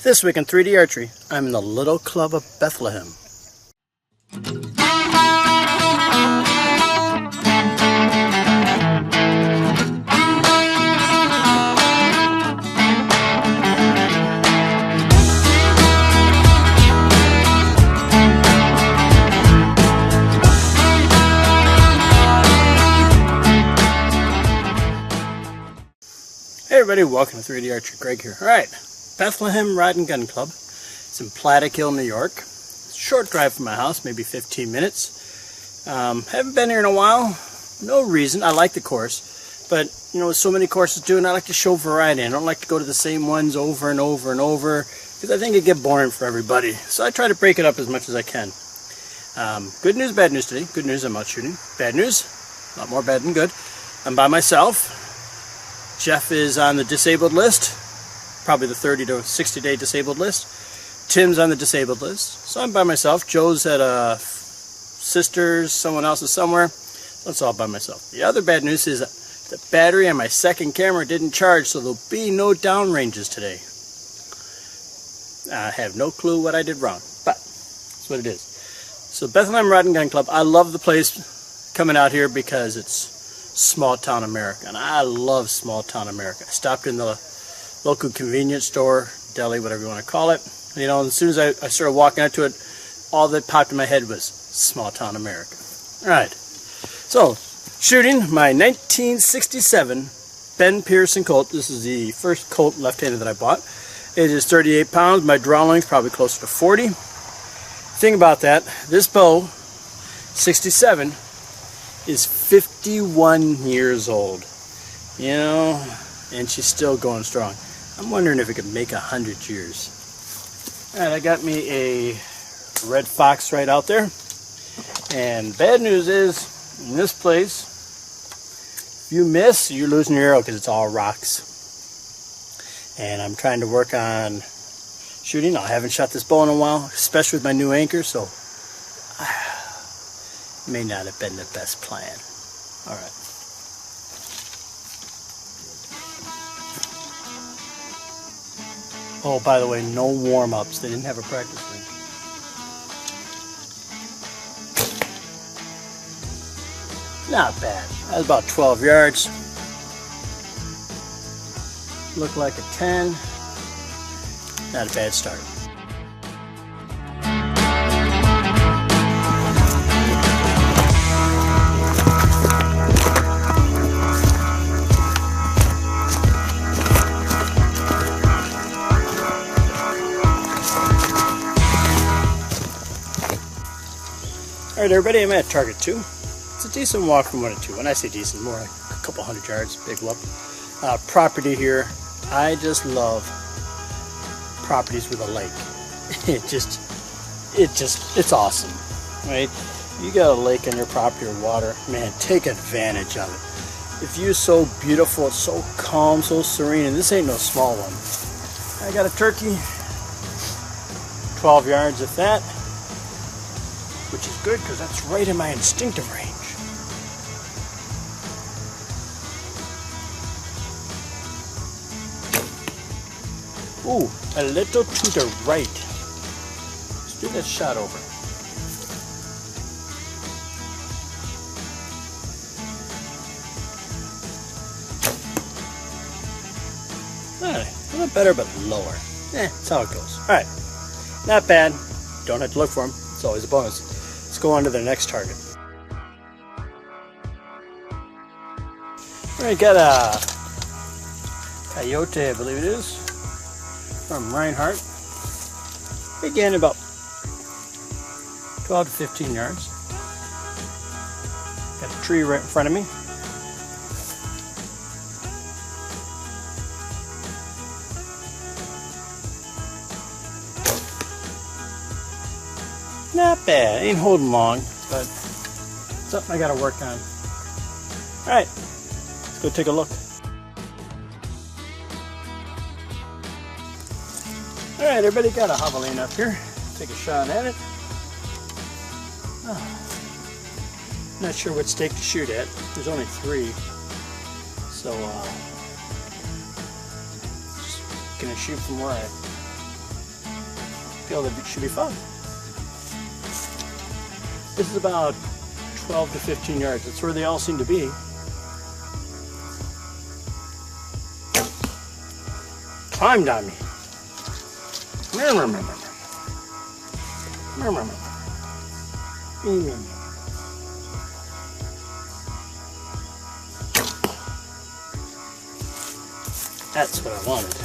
This week in 3D Archery, I'm in the Little Club of Bethlehem. Hey everybody, welcome to 3D Archery. Greg here. Alright, Bethlehem Rod and Gun Club. It's in Platellkill, New York. It's a short drive from my house, maybe 15 minutes. Haven't been here in a while. No reason. I like the course. But, you know, with so many courses doing, I like to show variety. I don't like to go to the same ones over and over and over, because I think it gets boring for everybody. So I try to break it up as much as I can. Good news, bad news today. Good news, I'm out shooting. Bad news, a lot more bad than good. I'm by myself. Jeff is on the disabled list, probably the 30 to 60 day disabled list. Tim's on the disabled list, so I'm by myself. Joe's at a sister's, someone else is somewhere. That's all by myself. The other bad news is the battery on my second camera didn't charge, so there'll be no downranges today. I have no clue what I did wrong, but that's what it is. So Bethlehem Rod and Gun Club, I love the place coming out here because it's small town America, and I love small town America. I stopped in the local convenience store, deli, whatever you want to call it. You know, as soon as I started walking up to it, all that popped in my head was small town America. Alright, so shooting my 1967 Ben Pearson Colt. This is the first Colt left-handed that I bought. It is 38 pounds. My draw length probably closer to 40. Thing about that, this bow, 67, is 51 years old, you know, and she's still going strong. I'm wondering if it could make 100 years. Alright, I got me a red fox right out there, and bad news is, in this place, if you miss, you're losing your arrow because it's all rocks. And I'm trying to work on shooting. I haven't shot this bow in a while, especially with my new anchor, so may not have been the best plan. Alright. Oh, by the way, no warm-ups. They didn't have a practice ring. Not bad. That was about 12 yards. Looked like a 10. Not a bad start. Alright everybody, I'm at target 2. It's a decent walk from 1 to 2. When I say decent, more like a couple hundred yards, big whoop. Property here, I just love properties with a lake. It's awesome, right? You got a lake on your property or water, man, take advantage of it. The view's so beautiful, it's so calm, so serene, and this ain't no small one. I got a turkey, 12 yards at that, which is good because that's right in my instinctive range. Ooh, a little to the right. Let's do that shot over. Alright, a little better but lower. That's how it goes. Alright, not bad. Don't have to look for them. It's always a bonus. Let's go on to the next target. Alright, got a coyote, I believe it is, from Reinhardt. Again, about 12 to 15 yards. Got a tree right in front of me. Not bad. Ain't holding long, but something I gotta work on. Alright, let's go take a look. Alright, everybody got a javelin up here. Take a shot at it. Not sure what stake to shoot at. There's only 3. So, just gonna shoot from where I feel that it should be fun. This is about 12 to 15 yards. That's where they all seem to be. Climbed on me. That's what I wanted.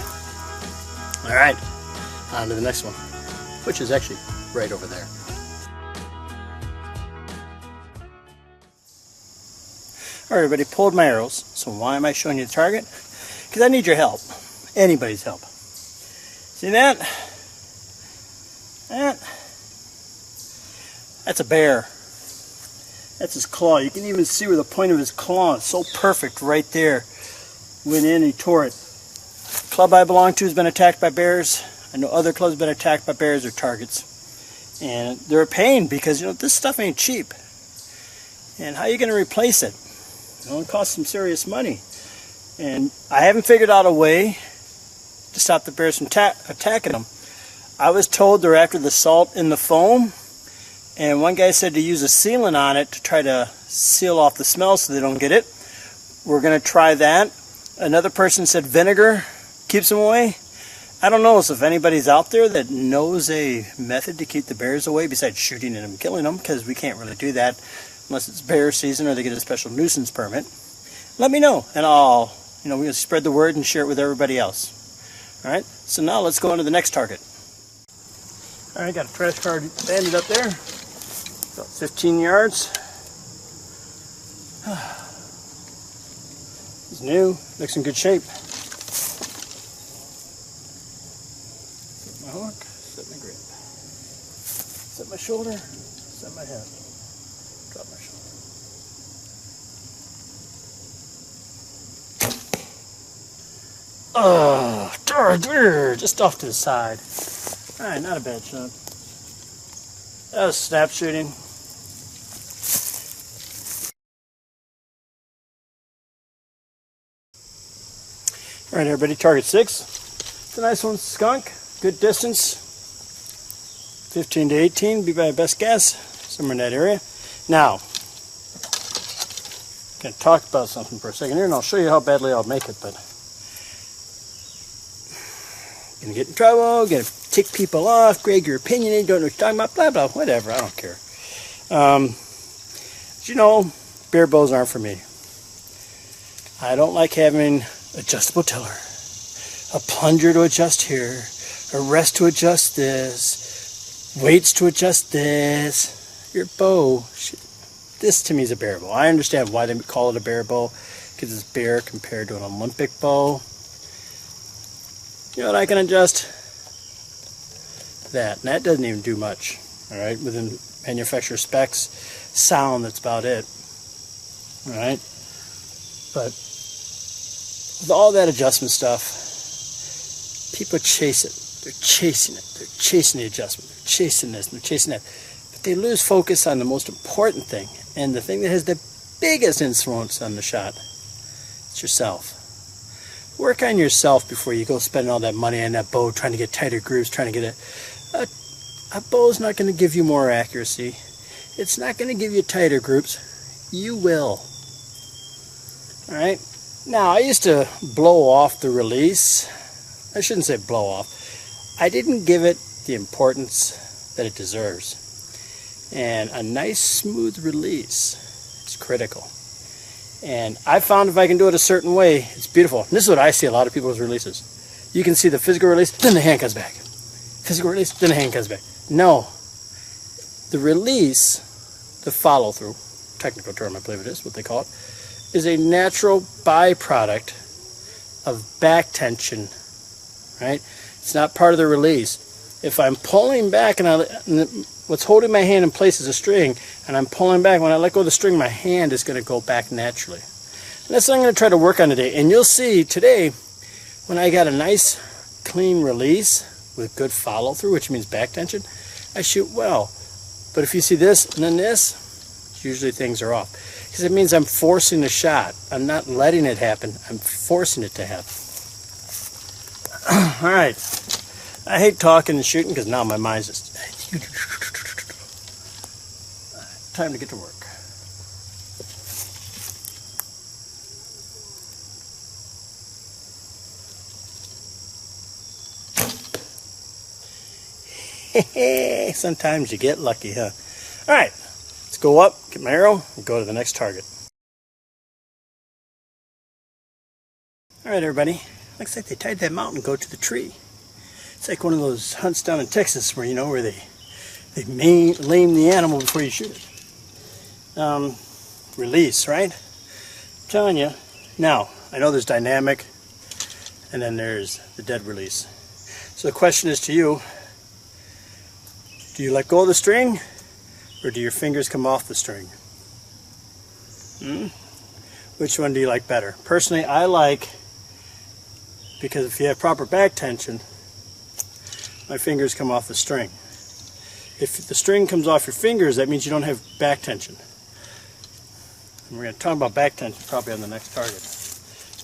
All right, on to the next one, which is actually right over there. All right, everybody, pulled my arrows. So why am I showing you the target? Because I need your help. Anybody's help. See that? That's a bear. That's his claw. You can even see where the point of his claw is so perfect right there. Went in and he tore it. Club I belong to has been attacked by bears. I know other clubs have been attacked by bears or targets. And they're a pain because, you know, this stuff ain't cheap. And how are you going to replace it? You know, it costs some serious money. And I haven't figured out a way to stop the bears from attacking them. I was told they're after the salt in the foam. And one guy said to use a sealant on it to try to seal off the smell so they don't get it. We're going to try that. Another person said vinegar keeps them away. I don't know if anybody's out there that knows a method to keep the bears away besides shooting them and killing them, because we can't really do that unless it's bear season or they get a special nuisance permit. Let me know, and I'll, we're going to spread the word and share it with everybody else. All right, so now let's go on to the next target. All right, got a trash card banded up there, about 15 yards. It's new, looks in good shape. Set my hook, set my grip. Set my shoulder, set my head. Drop my shoulder. Oh, just off to the side. Alright, not a bad shot. That was snap shooting. Alright, everybody, target 6. It's a nice one, skunk. Good distance. 15 to 18, be my best guess. Somewhere in that area. Now, I'm going to talk about something for a second here, and I'll show you how badly I'll make it, but going to get in trouble, going to tick people off, Greg, your opinion, you don't know what you're talking about, blah, blah, whatever, I don't care. As you know, bear bows aren't for me. I don't like having adjustable tiller, a plunger to adjust here, a rest to adjust this, weights to adjust this. Your bow, this to me is a bear bow. I understand why they call it a bear bow, because it's bare compared to an Olympic bow. You know what, I can adjust that, and that doesn't even do much. All right, within manufacturer specs, sound, that's about it. All right, but with all that adjustment stuff, people chase it. They're chasing it. They're chasing the adjustment. They're chasing this. They're chasing that. But they lose focus on the most important thing, and the thing that has the biggest influence on the shot. It's yourself. Work on yourself before you go spending all that money on that bow, trying to get tighter grooves, trying to get a bow's not going to give you more accuracy. It's not going to give you tighter grooves. You will. All right. Now, I used to blow off the release. I shouldn't say blow off. I didn't give it the importance that it deserves. And a nice smooth release is critical. And I found if I can do it a certain way, it's beautiful. And this is what I see a lot of people's releases. You can see the physical release, then the hand comes back. Physical release, then the hand comes back. No. The release, the follow-through, technical term I believe it is, what they call it, is a natural byproduct of back tension, right? It's not part of the release. If I'm pulling back and what's holding my hand in place is a string, and I'm pulling back, when I let go of the string, my hand is going to go back naturally. And that's what I'm going to try to work on today. And you'll see today, when I got a nice clean release with good follow-through, which means back tension, I shoot well. But if you see this and then this, usually things are off. Because it means I'm forcing the shot. I'm not letting it happen. I'm forcing it to happen. All right. I hate talking and shooting because now my mind's just... Time to get to work. Sometimes you get lucky, huh? Alright, let's go up, get my arrow, and go to the next target. Alright everybody, looks like they tied that mountain goat to the tree. It's like one of those hunts down in Texas where, you know, where they lame the animal before you shoot it. Release, right? I'm telling you. Now, I know there's dynamic, and then there's the dead release. So the question is to you, do you let go of the string, or do your fingers come off the string? Which one do you like better? Personally, I like, because if you have proper back tension, my fingers come off the string. If the string comes off your fingers, that means you don't have back tension. And we're going to talk about back tension probably on the next target,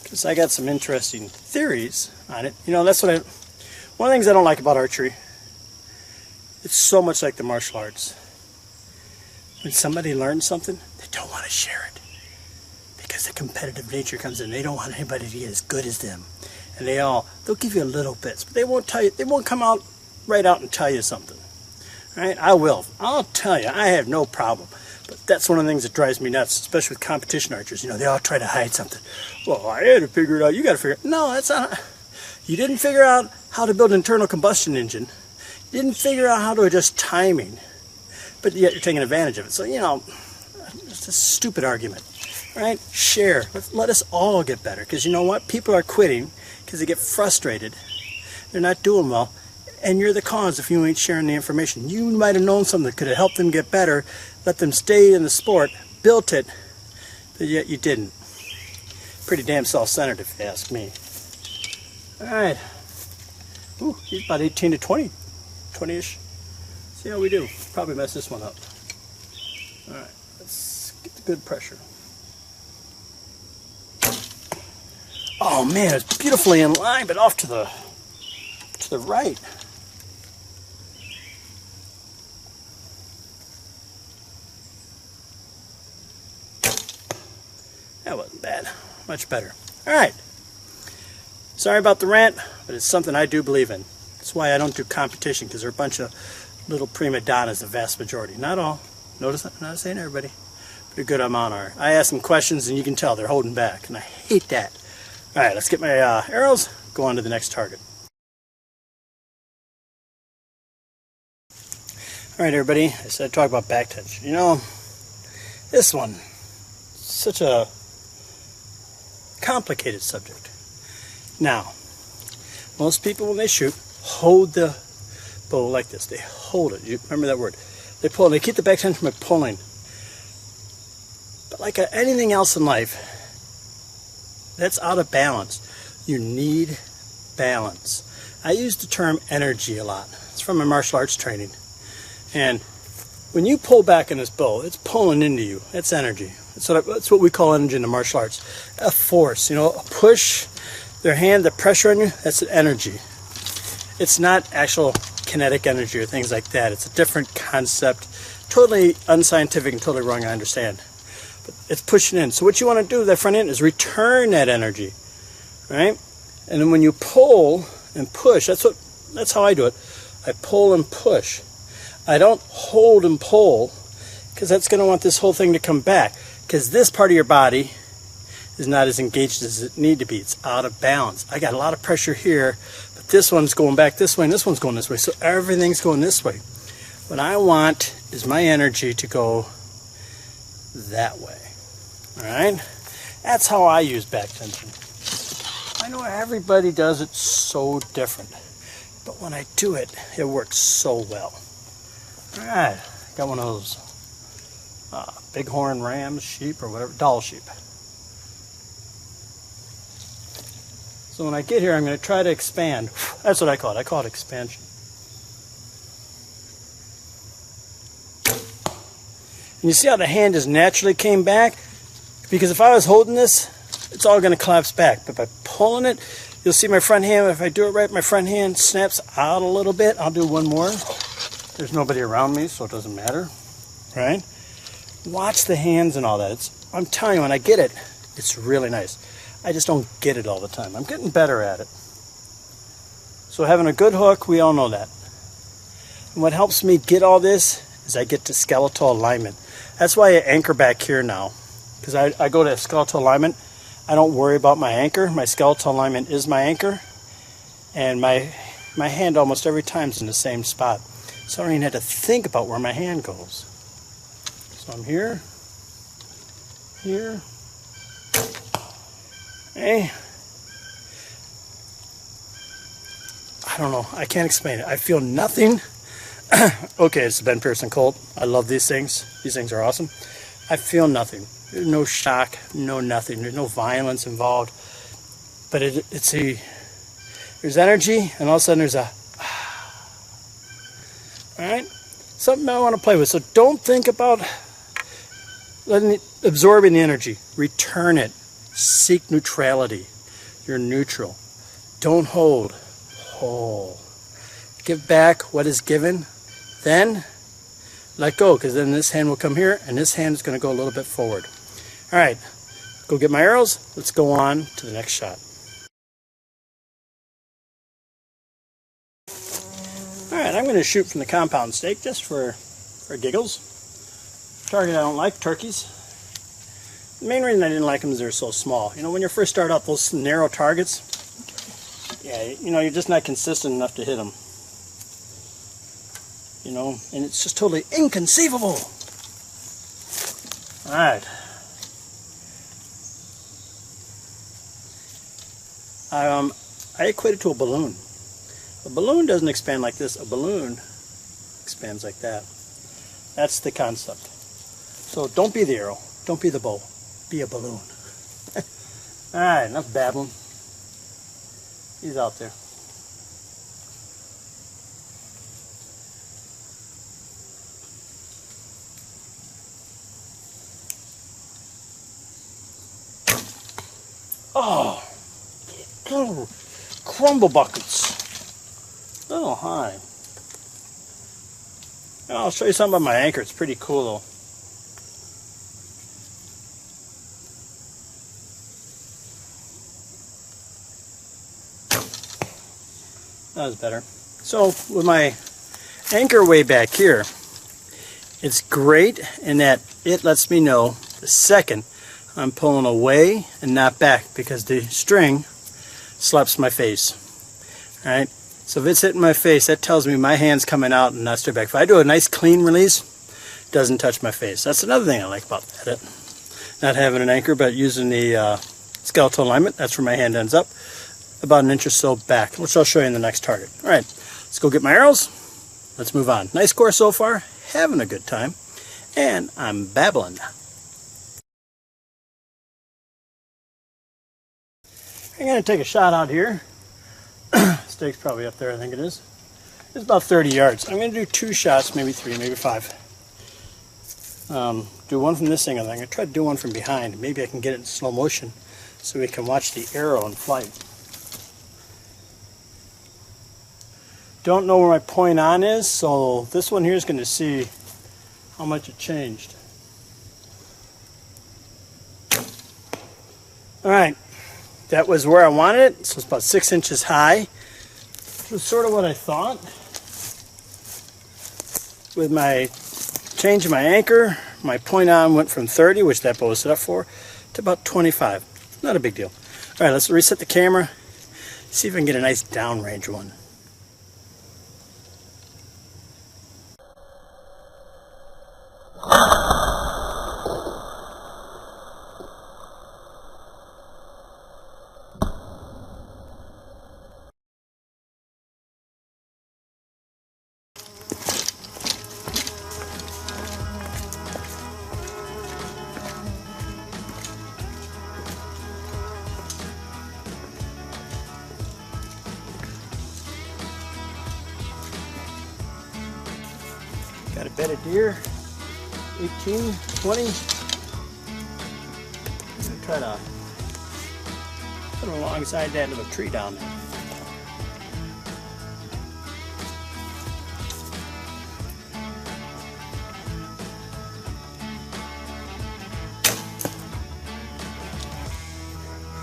because I got some interesting theories on it. You know, that's what one of the things I don't like about archery. It's so much like the martial arts. When somebody learns something, they don't want to share it. Because the competitive nature comes in. They don't want anybody to get as good as them. And they'll give you little bits, but they won't tell you, they won't come out right out and tell you something. Right? I will. I'll tell you, I have no problem. But that's one of the things that drives me nuts, especially with competition archers. You know, they all try to hide something. Well, I had to figure it out. You got to figure it out. No, that's not. You didn't figure out how to build an internal combustion engine. You didn't figure out how to adjust timing. But yet you're taking advantage of it. So, you know, it's a stupid argument. Right? Share. Let us all get better. Because you know what? People are quitting because they get frustrated. They're not doing well. And you're the cause if you ain't sharing the information. You might have known something that could have helped them get better, let them stay in the sport, built it, but yet you didn't. Pretty damn self-centered if you ask me. Alright. Ooh, he's about 18 to 20. 20-ish. See how we do. Probably mess this one up. Alright, let's get the good pressure. Oh man, it's beautifully in line, but off to the right. That wasn't bad. Much better. Alright. Sorry about the rant, but it's something I do believe in. That's why I don't do competition, because they're a bunch of little prima donnas, the vast majority. Not all. Notice I'm not saying everybody. But a good amount are. I ask them questions and you can tell they're holding back. And I hate that. Alright, let's get my arrows. Go on to the next target. Alright everybody, I said I'd talk about back tension. You know, this one, such a complicated subject. Now, most people when they shoot, hold the bow like this. They hold it. You remember that word. They pull. They keep the back tension by pulling. But like anything else in life, that's out of balance. You need balance. I use the term energy a lot. It's from my martial arts training. And when you pull back in this bow, it's pulling into you. It's energy. That's what we call energy in the martial arts. A force, you know, a push, their hand, the pressure on you, that's an energy. It's not actual kinetic energy or things like that. It's a different concept, totally unscientific and totally wrong, I understand. But it's pushing in. So what you want to do with that front end is return that energy, right? And then when you pull and push, that's how I do it. I pull and push. I don't hold and pull, because that's going to want this whole thing to come back. Because this part of your body is not as engaged as it need to be. It's out of balance. I got a lot of pressure here, but this one's going back this way and this one's going this way. So everything's going this way. What I want is my energy to go that way. Alright? That's how I use back tension. I know everybody does it so different. But when I do it, it works so well. Alright, got one of those bighorn rams, sheep, or whatever, doll sheep. So when I get here, I'm going to try to expand. That's what I call it. I call it expansion. And you see how the hand just naturally came back? Because if I was holding this, it's all going to collapse back. But by pulling it, You'll see my front hand, if I do it right, my front hand snaps out a little bit. I'll do one more. There's nobody around me, so it doesn't matter, right? Watch the hands and all that. I'm telling you, when I get it, it's really nice. I just don't get it all the time. I'm getting better at it. So having a good hook, we all know that. And what helps me get all this is I get to skeletal alignment. That's why I anchor back here now. Because I go to skeletal alignment. I don't worry about my anchor. My skeletal alignment is my anchor. And my hand almost every time is in the same spot. So I don't even have to think about where my hand goes. So I'm here. Here. Hey. I don't know. I can't explain it. I feel nothing. Okay, it's the Ben Pearson Colt. I love these things. These things are awesome. I feel nothing. There's no shock, no nothing. There's no violence involved. But there's energy, and all of a sudden there's a... Alright? Something I want to play with. So don't think about absorbing the energy. Return it. Seek neutrality. You're neutral. Don't hold. Hold. Give back what is given. Then let go, because then this hand will come here and this hand is going to go a little bit forward. Alright, go get my arrows. Let's go on to the next shot. Alright, I'm going to shoot from the compound stake just for giggles. Target I don't like, turkeys. The main reason I didn't like them is they're so small. You know, when you first start out, those narrow targets, yeah, you know, you're just not consistent enough to hit them. You know, and it's just totally inconceivable. Alright. I equate it to a balloon. A balloon doesn't expand like this. A balloon expands like that. That's the concept. So don't be the arrow. Don't be the bow. Be a balloon. Alright, enough babbling. He's out there. Oh, crumble buckets. Oh, hi. I'll show you something about my anchor. It's pretty cool, though. That was better. So, with my anchor way back here, it's great in that it lets me know the second I'm pulling away and not back, because the string slaps my face. Alright, so if it's hitting my face, that tells me my hand's coming out and not straight back. If I do a nice clean release, it doesn't touch my face. That's another thing I like about that. Not having an anchor, but using the skeletal alignment. That's where my hand ends up, about an inch or so back, which I'll show you in the next target. Alright, let's go get my arrows. Let's move on. Nice course so far. Having a good time. And I'm babbling. I'm going to take a shot out here. Stake's probably up there, I think it is. It's about 30 yards. I'm going to do 2 shots, maybe 3, maybe 5. Do one from this thing, and I'm going to try to do one from behind. Maybe I can get it in slow motion so we can watch the arrow in flight. Don't know where my point on is, so this one here is going to see how much it changed. Alright. That was where I wanted it, so it's about 6 inches high. Which was sort of what I thought. With my change of my anchor, my point on went from 30, which that bow was set up for, to about 25. Not a big deal. Alright, let's reset the camera, see if I can get a nice downrange one. Got a bedded deer, 18, 20. I'm gonna try Put it alongside that little tree down there.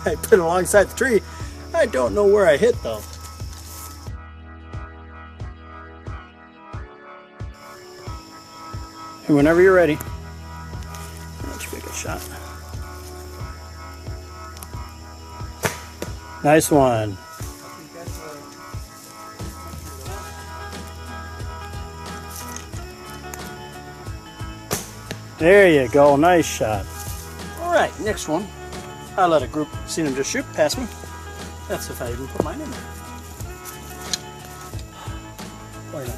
I put it alongside the tree. I don't know where I hit though. And whenever you're ready, that should be a good shot. Nice one. There you go, nice shot. All right, next one. I let a group see them just shoot past me. That's if I even put mine in there. Or not.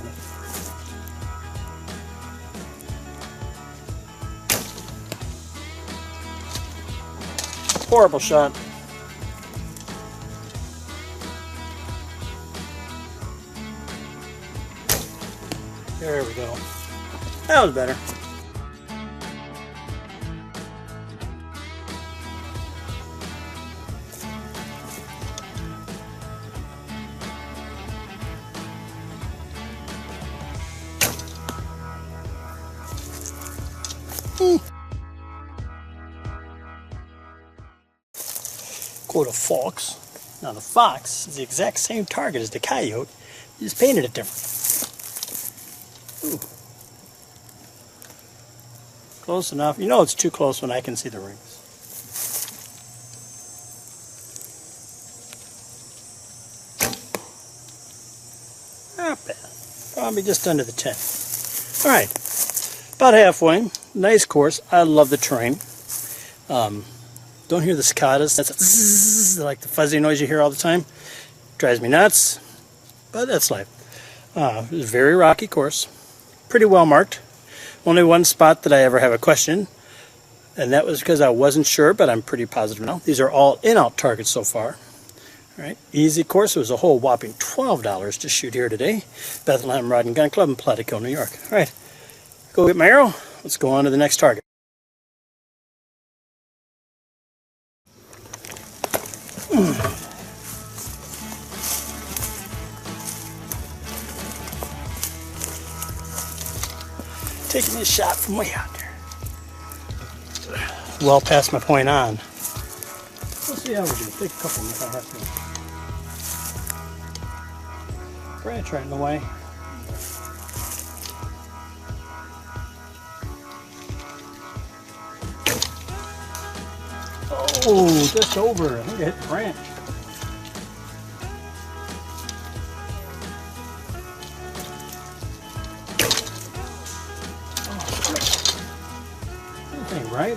Horrible shot. There we go. That was better. Go to fox. Now the fox is the exact same target as the coyote. You just painted it different. Ooh. Close enough. You know it's too close when I can see the rings. Not bad. Probably just under the 10. Alright. About halfway. Nice course. I love the terrain. Don't hear the cicadas. That's zzz, like the fuzzy noise you hear all the time. Drives me nuts. But that's life. It was a very rocky course. Pretty well marked. Only one spot that I ever have a question, and that was because I wasn't sure, but I'm pretty positive now. These are all in-out targets so far. All right, easy course. It was a whole whopping $12 to shoot here today. Bethlehem Rod and Gun Club in Platellkill, New York. All right, go get my arrow. Let's go on to the next target. Taking this shot from way out there. Well past my point on. We'll see how we do. Take a couple if I have to. Branch right in the way. Oh, just over. I think I hit the branch. Right?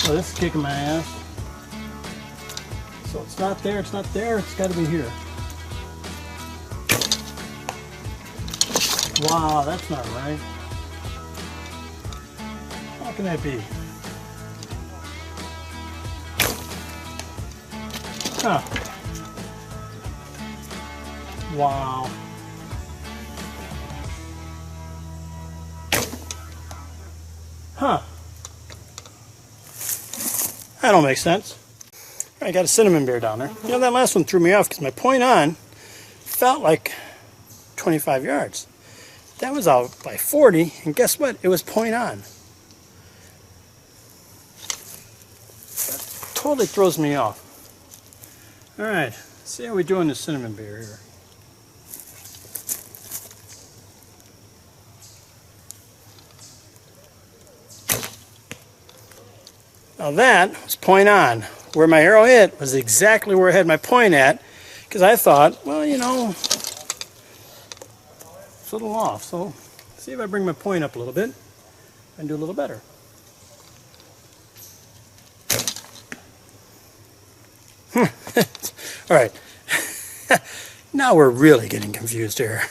Oh, this is kicking my ass. So it's not there, it's not there, it's got to be here. Wow, that's not right. How can that be? Huh. Wow. Huh. That don't make sense. I got a cinnamon bear down there. You know, that last one threw me off because my point on felt like 25 yards. That was out by 40, and guess what? It was point on. That totally throws me off. All right, see how we doing this cinnamon bear here. Now that was point on. Where my arrow hit was exactly where I had my point at, because I thought, well, you know, it's a little off. So see if I bring my point up a little bit and do a little better. All right. Now we're really getting confused here.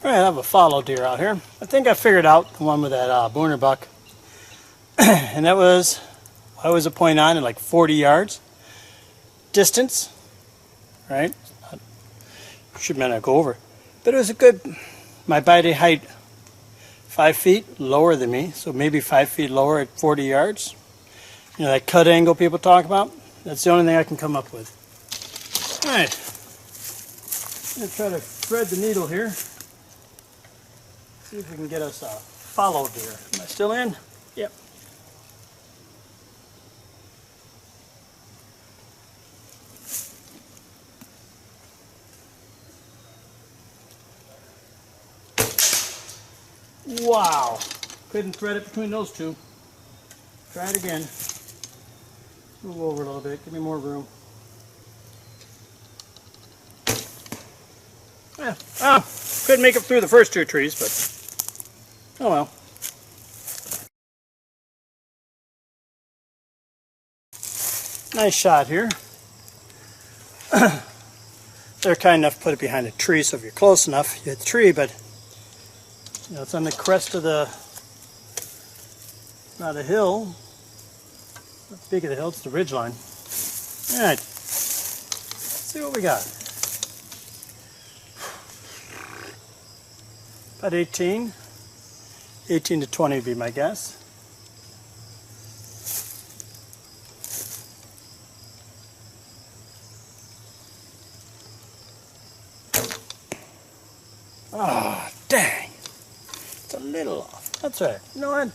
All right, I have a fallow deer out here. I think I figured out the one with that booner buck. And that was, I was a point on at like 40 yards distance, right? should not go over. But it was a good, my body height, 5 feet lower than me, so maybe 5 feet lower at 40 yards. You know, that cut angle people talk about? That's the only thing I can come up with. All right, I'm going to try to thread the needle here. See if we can get us followed here. Am I still in? Yep. Wow, couldn't thread it between those two. Try it again. Move over a little bit, give me more room. Yeah, couldn't make it through the first 2 trees, but oh well. Nice shot here. They're kind enough to put it behind a tree, so if you're close enough, you hit the tree, but you know, it's on the crest of the, not a hill, not the peak of the hill, it's the ridge line. All right, let's see what we got. About 18 to 20 would be my guess. Ah, oh, dang. It's a little off. That's all right. You know what?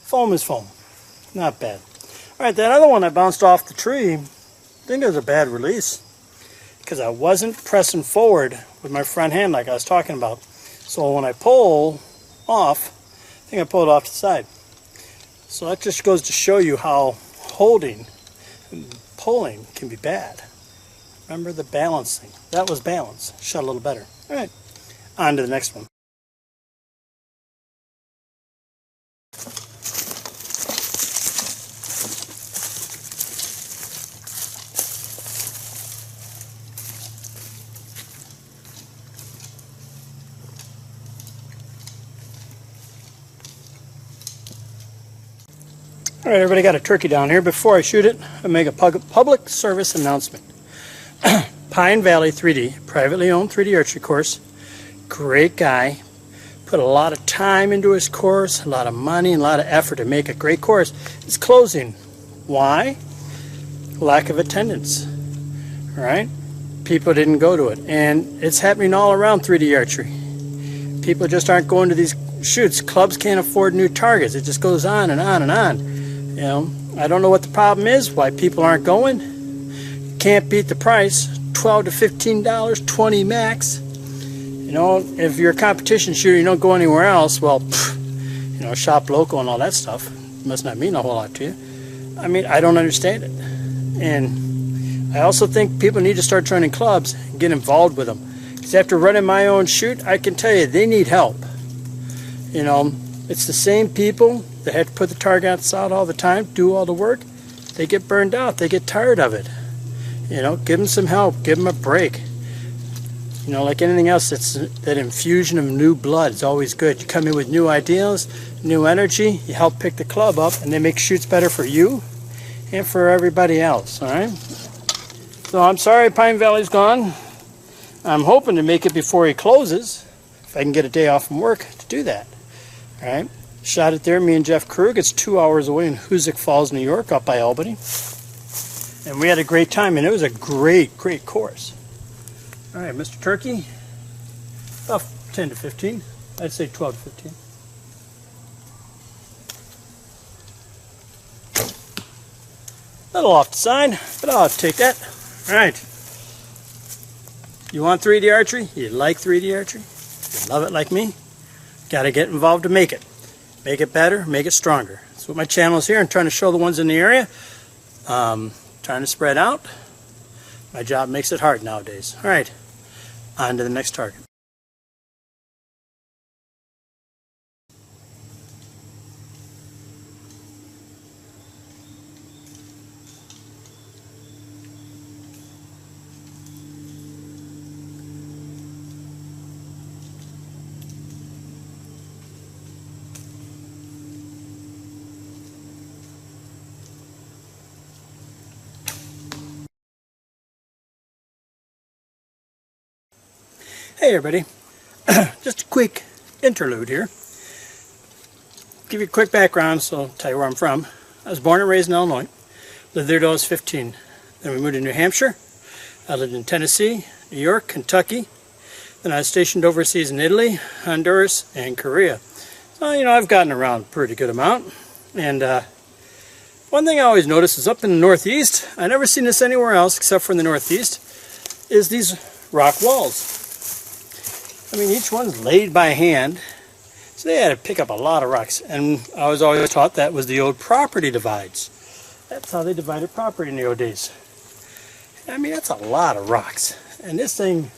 Foam is foam. Not bad. All right, that other one I bounced off the tree, I think it was a bad release because I wasn't pressing forward with my front hand like I was talking about. So when I pull off, I think I pulled it off to the side. So that just goes to show you how holding and pulling can be bad. Remember the balancing. That was balance. Shot a little better. All right. On to the next one. All right, everybody got a turkey down here. Before I shoot it, I make a public service announcement. Pine Valley 3D, privately owned 3D archery course. Great guy. Put a lot of time into his course, a lot of money, and a lot of effort to make a great course. It's closing. Why? Lack of attendance. All right? People didn't go to it. And it's happening all around 3D archery. People just aren't going to these shoots. Clubs can't afford new targets. It just goes on and on and on. You know, I don't know what the problem is, why people aren't going. You can't beat the price. $12 to $15, $20 max. You know, if you're a competition shooter, you don't go anywhere else, well, you know, shop local and all that stuff must not mean a whole lot to you. I mean, I don't understand it. And I also think people need to start joining clubs and get involved with them. Because after running my own shoot, I can tell you, they need help. You know, it's the same people that have to put the target outside all the time, do all the work. They get burned out. They get tired of it. You know, give them some help. Give them a break. You know, like anything else, it's that infusion of new blood is always good. You come in with new ideas, new energy. You help pick the club up, and they make shoots better for you and for everybody else. All right. So I'm sorry Pine Valley's gone. I'm hoping to make it before he closes, if I can get a day off from work to do that. All right. Shot it there, me and Jeff Krug. It's 2 hours away in Hoosick Falls, New York, up by Albany. And we had a great time, and it was a great, great course. All right, Mr. Turkey, about 10 to 15. I'd say 12 to 15. A little off the side, but I'll take that. All right. You want 3D archery? You like 3D archery? You love it like me? Got to get involved to make it. Make it better, make it stronger. That's what my channel is here. I'm trying to show the ones in the area. Trying to spread out. My job makes it hard nowadays. All right, on to the next target. Hey everybody, just a quick interlude here. Give you a quick background, so I'll tell you where I'm from. I was born and raised in Illinois, lived there till I was 15. Then we moved to New Hampshire. I lived in Tennessee, New York, Kentucky. Then I was stationed overseas in Italy, Honduras, and Korea. So, you know, I've gotten around a pretty good amount. And one thing I always notice is up in the Northeast, I never seen this anywhere else except for in the Northeast, is these rock walls. I mean, each one's laid by hand, so they had to pick up a lot of rocks. And I was always taught that was the old property divides. That's how they divided property in the old days. I mean, that's a lot of rocks. And this thing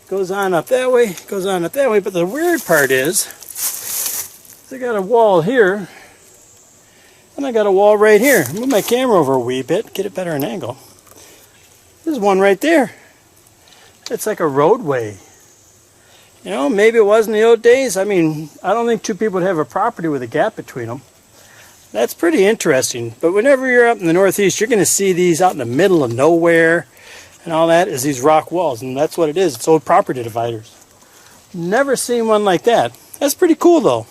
goes on up that way, goes on up that way. But the weird part is, they got a wall here, and I got a wall right here. Move my camera over a wee bit, get it better an angle. There's one right there. It's like a roadway. You know, maybe it was in the old days. I mean, I don't think two people would have a property with a gap between them. That's pretty interesting. But whenever you're up in the Northeast, you're going to see these out in the middle of nowhere and all that is these rock walls. And that's what it is. It's old property dividers. Never seen one like that. That's pretty cool, though.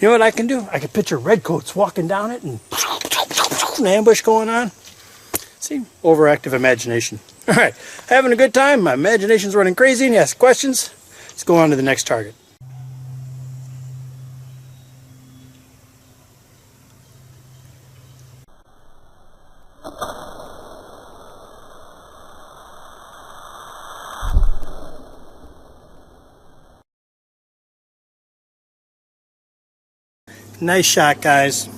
You know what I can do? I can picture redcoats walking down it and an ambush going on. See? Overactive imagination. All right. Having a good time. My imagination's running crazy and you ask questions. Let's go on to the next target. Nice shot, guys.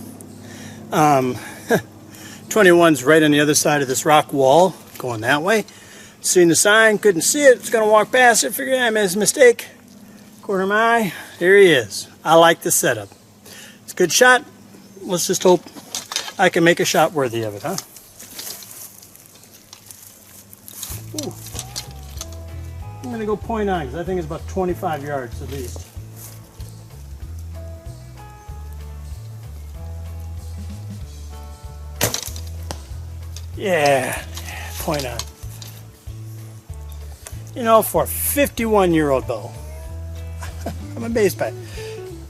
21's right on the other side of this rock wall, going that way. Seen the sign, couldn't see it, was going to walk past it, figured I made a mistake. Corner of my eye, there he is. I like the setup. It's a good shot. Let's just hope I can make a shot worthy of it, huh? Ooh. I'm going to go point on, because I think it's about 25 yards at least. Yeah, point on. You know, for a 51-year-old bow, I'm amazed by it.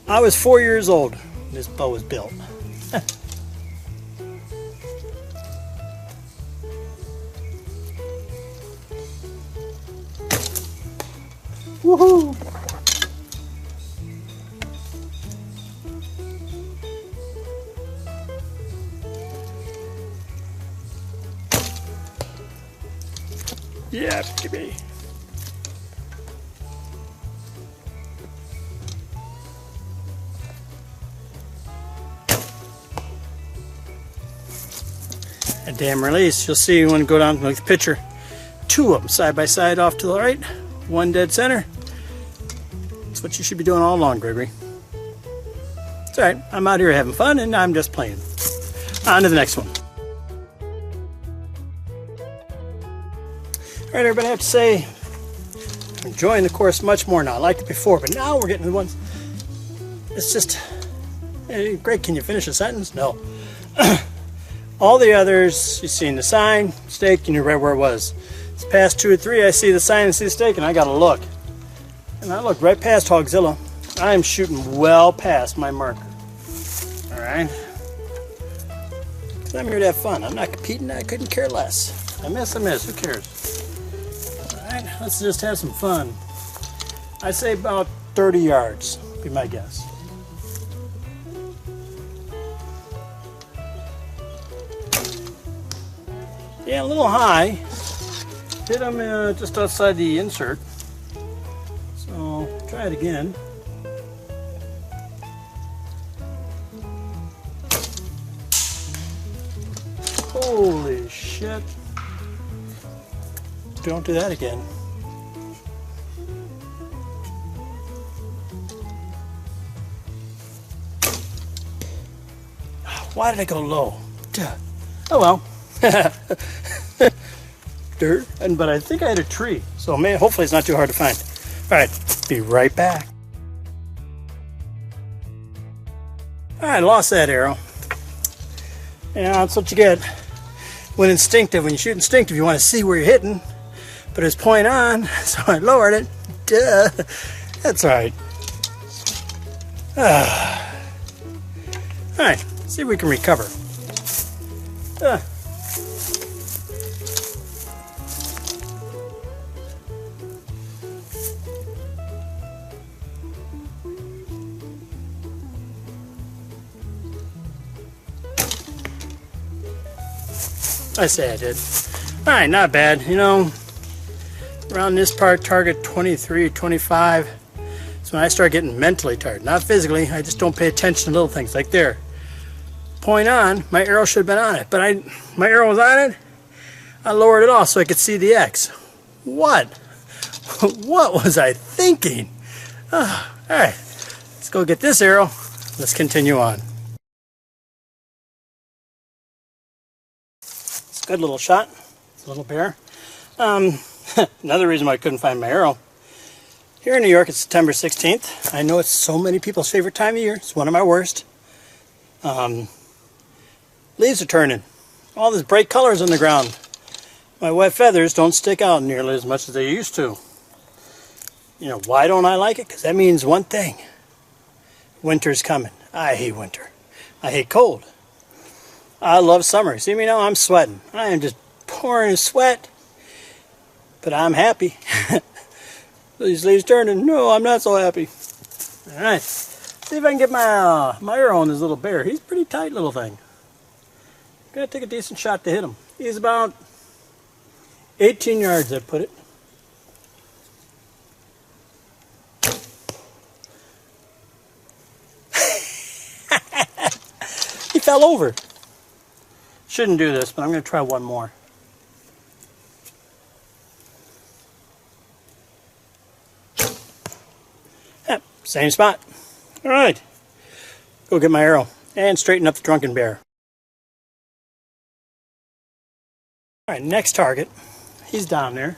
I was 4 years old when this bow was built. Woohoo! Yeah, baby. A damn release. You'll see when you go down and look at the picture. Two of them side by side off to the right, one dead center. That's what you should be doing all along, Gregory. It's alright, I'm out here having fun and I'm just playing. On to the next one. Alright, everybody, I have to say, I'm enjoying the course much more now. I liked it before, but now we're getting to the ones. It's just, hey, Greg, can you finish a sentence? No. All the others, you've seen the sign, stake, and you're right where it was. It's past 2 or 3, I see the sign and see the stake, and I gotta look. And I looked right past Hogzilla. I am shooting well past my marker. Alright? Because I'm here to have fun. I'm not competing, I couldn't care less. I miss, who cares? Alright, let's just have some fun. I'd say about 30 yards, be my guess. Yeah, a little high. Hit him just outside the insert. So, try it again. Holy shit. Don't do that again. Why did I go low? Duh. Oh well. Dirt, but I think I had a tree, so hopefully it's not too hard to find. All right, be right back. All right, lost that arrow. Yeah, that's what you get when instinctive. When you shoot instinctive, you want to see where you're hitting, but it's point on, so I lowered it. Duh. That's all right. All right, see if we can recover. I say I did. All right, not bad. You know, around this part, target 23, 25. So when I start getting mentally tired, not physically, I just don't pay attention to little things like there. Point on, my arrow should have been on it, but my arrow was on it. I lowered it off so I could see the X. What? What was I thinking? All right, let's go get this arrow. Let's continue on. It's a good little shot. It's a little bear. Another reason why I couldn't find my arrow. Here in New York, it's September 16th. I know it's so many people's favorite time of year. It's one of my worst. Leaves are turning. All these bright colors on the ground. My wet feathers don't stick out nearly as much as they used to. You know, why don't I like it? Because that means one thing. Winter's coming. I hate winter. I hate cold. I love summer. See me now? I'm sweating. I am just pouring sweat. But I'm happy. These leaves turning. No, I'm not so happy. All right. See if I can get my arrow on this little bear. He's a pretty tight little thing. Gotta take a decent shot to hit him. He's about 18 yards, I put it. He fell over. Shouldn't do this, but I'm going to try one more. Yep, same spot. All right. Go get my arrow and straighten up the drunken bear. All right, next target. He's down there.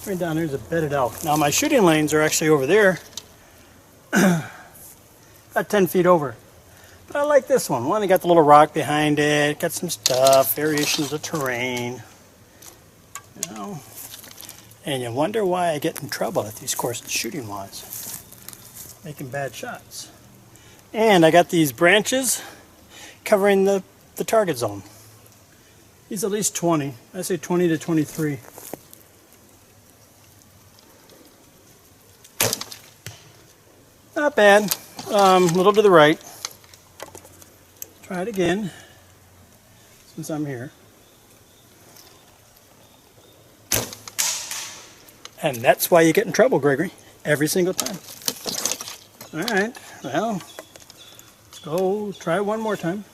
Right down there's a bedded elk. Now my shooting lanes are actually over there. About 10 feet over. But I like this one. One, they got the little rock behind it. Got some stuff, variations of terrain. You know. And you wonder why I get in trouble at these courses shooting-wise. Making bad shots. And I got these branches covering the target zone. He's at least 20. I say 20 to 23. Not bad. A little to the right. Try it again, since I'm here. And that's why you get in trouble, Gregory, every single time. All right, well, let's go try one more time.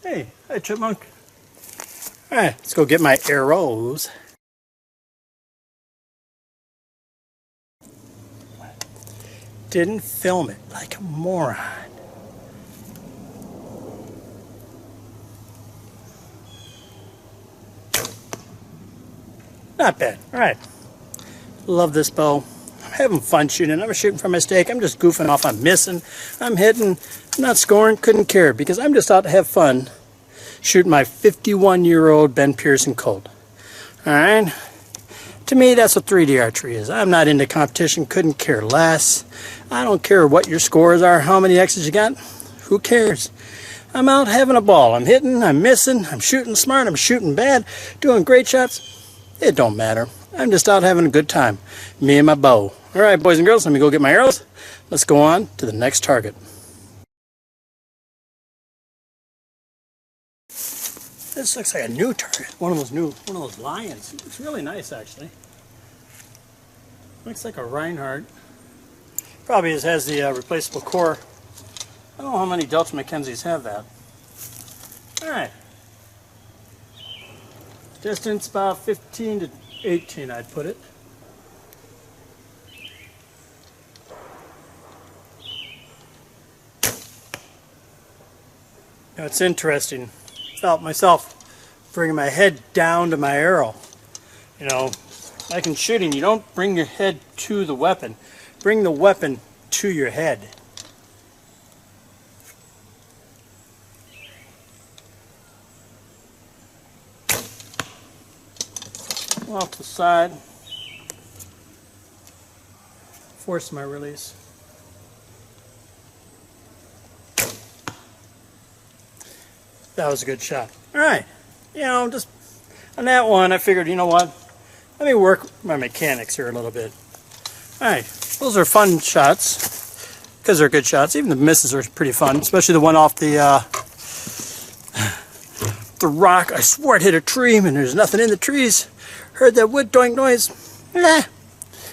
Hey, hi, chipmunk. All right, let's go get my arrows. Didn't film it like a moron. Not bad. All right. Love this bow. I'm having fun shooting. I'm shooting for my stake. I'm just goofing off. I'm missing. I'm hitting. I'm not scoring. Couldn't care because I'm just out to have fun shooting my 51-year-old Ben Pearson Colt. All right. To me, that's what 3D archery is. I'm not into competition, couldn't care less. I don't care what your scores are, how many X's you got. Who cares? I'm out having a ball. I'm hitting, I'm missing, I'm shooting smart, I'm shooting bad, doing great shots. It don't matter. I'm just out having a good time. Me and my bow. All right, boys and girls, let me go get my arrows. Let's go on to the next target. This looks like a new target. One of those lions. It looks really nice, actually. Looks like a Reinhardt. Probably has the replaceable core. I don't know how many Delta Mackenzies have that. All right. Distance about 15 to 18, I'd put it. Now it's interesting. Felt myself bringing my head down to my arrow. You know, like in shooting, you don't bring your head to the weapon. Bring the weapon to your head. off to the side. Force my release. That was a good shot. Alright, you know, just on that one I figured, you know what, let me work my mechanics here a little bit. Alright, those are fun shots, because they're good shots. Even the misses are pretty fun, especially the one off the rock. I swore it hit a tree, and there's nothing in the trees. Heard that wood doink noise.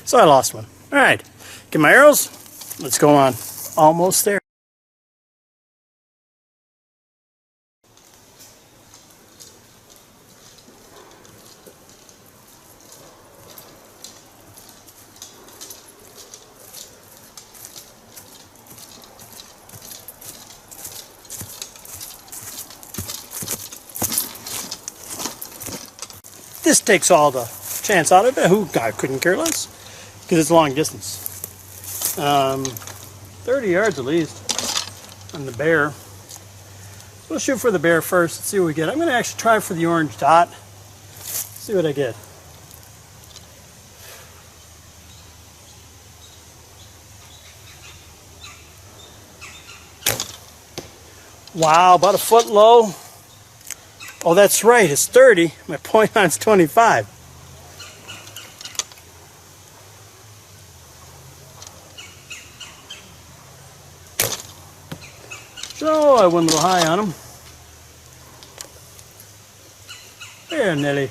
So I lost one. Alright, get my arrows. Let's go on. Almost there. This takes all the chance out of it. Who I couldn't care less, because it's long distance. 30 yards at least on the bear. So we'll shoot for the bear first and see what we get. I'm going to actually try for the orange dot. See what I get. Wow, about a foot low. Oh, that's right, it's 30. My point on's 25. So I went a little high on him. There, Nelly.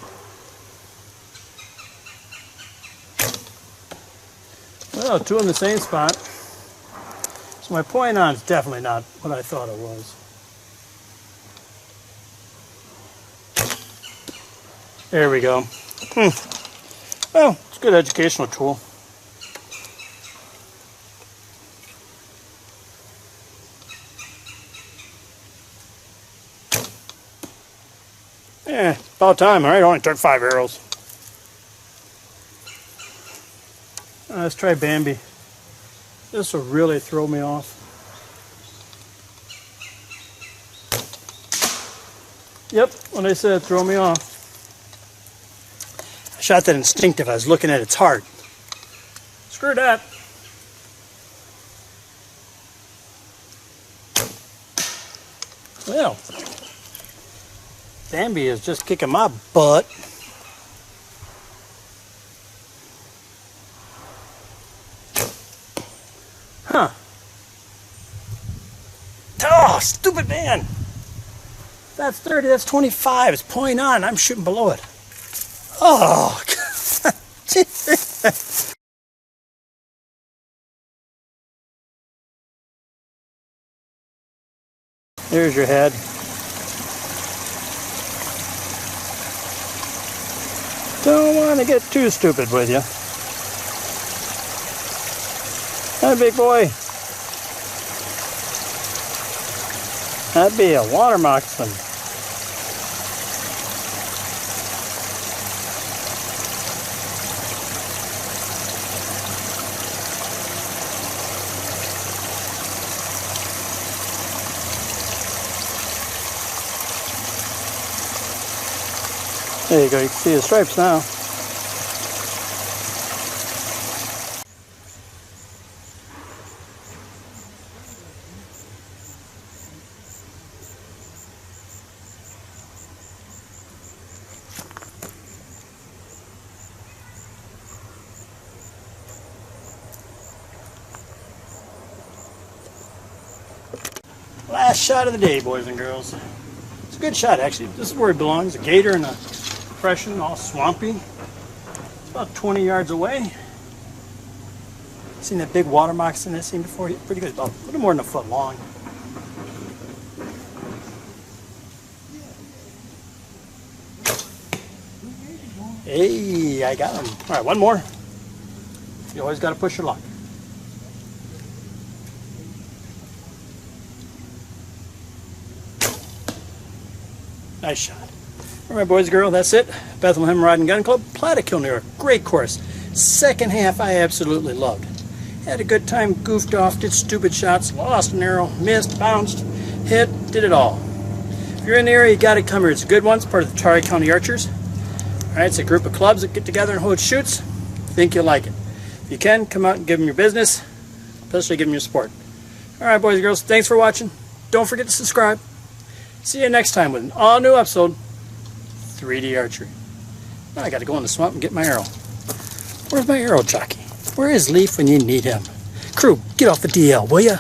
Well, two in the same spot. So my point on is definitely not what I thought it was. There we go. Well, it's a good educational tool. Yeah, about time. All right, only took 5 arrows. Let's try Bambi. This will really throw me off. Yep, when I said throw me off. I shot that instinctive. I was looking at its heart. Screw that. Well, Bambi is just kicking my butt. Huh. Oh, stupid man. That's 30, that's 25. It's point on. I'm shooting below it. Oh, there's your head. Don't want to get too stupid with you. Hi, big boy. That'd be a water moccasin. There you go, you can see the stripes now. Last shot of the day, boys and girls. It's a good shot, actually. This is where it belongs. A gator in a depression, all swampy. It's about 20 yards away. Seen that big water moccasin I've seen before? Pretty good. About a little more than a foot long. Hey, I got him. All right, one more. You always got to push your luck. Nice shot. All right, boys and girls, that's it. Bethlehem Rod and Gun Club, Platellkill, New York. Great course. Second half I absolutely loved. Had a good time, goofed off, did stupid shots, lost an arrow, missed, bounced, hit, did it all. If you're in the area, you got to come here. It's a good one. It's part of the County Archers. Alright, it's a group of clubs that get together and hold shoots. Think you'll like it. If you can, come out and give them your business, especially give them your support. Alright, boys and girls, thanks for watching. Don't forget to subscribe. See you next time with an all-new episode 3D Archery. Now I gotta go in the swamp and get my arrow. Where's my arrow jockey? Where is Leaf when you need him? Crew, get off the DL, will ya?